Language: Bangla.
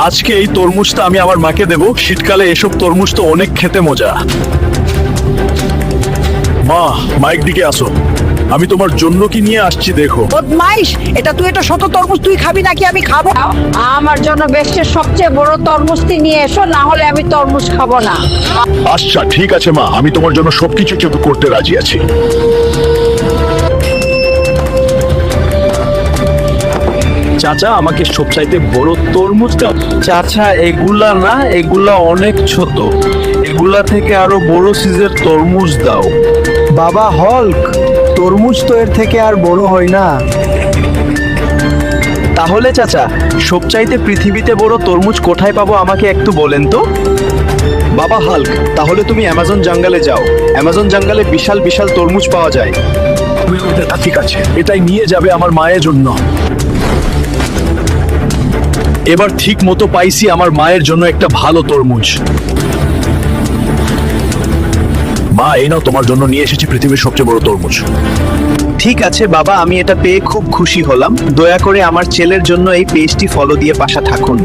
আজকে এই তরমুজটা আমি আমার মাকে দেব। শীতকালে এসব তরমুজ তো অনেক খেতে মজা। মা, মাইক দিকে আসো, আমি তোমার জন্য কি নিয়ে আসছি দেখো। বদমাইশ, এটা শত তরমুজ তুই খাবি নাকি আমি খাবো? আমার জন্য বিশ্বের সবচেয়ে বড় তরমুজটি নিয়ে এসো, না হলে আমি তরমুজ খাবো না। আচ্ছা ঠিক আছে মা, আমি তোমার জন্য সবকিছু করতে রাজি আছি। চাচা, আমাকে সবচাইতে বড় তরমুজ দাও। চাচা, এগুলা না, এগুলা অনেক ছোট। এগুলা থেকে আরো বড় সাইজের তরমুজ দাও। বাবা হল্ক, তরমুজ তো এর থেকে আর বড় হয় না। তাহলে চাচা, সবচাইতে পৃথিবীতে বড় তরমুজ কোথায় পাবো আমাকে একটু বলেন তো। বাবা হাল্ক, তাহলে তুমি অ্যামাজন জঙ্গলে যাও। অ্যামাজন জঙ্গলে বিশাল বিশাল তরমুজ পাওয়া যায়। ঠিক আছে, এটাই নিয়ে যাবে আমার মায়ের জন্য। এবার ঠিক মতো পাইছি আমার মায়ের জন্য একটা ভালো তরমুজ। মা, এই নাও, তোমার জন্য নিয়ে এসেছি পৃথিবীর সবচেয়ে বড় তরমুজ। ঠিক আছে বাবা, আমি এটা পেয়ে খুব খুশি হলাম। দয়া করে আমার ছেলের জন্য এই পেজটি ফলো দিয়ে পাশে থাকুন।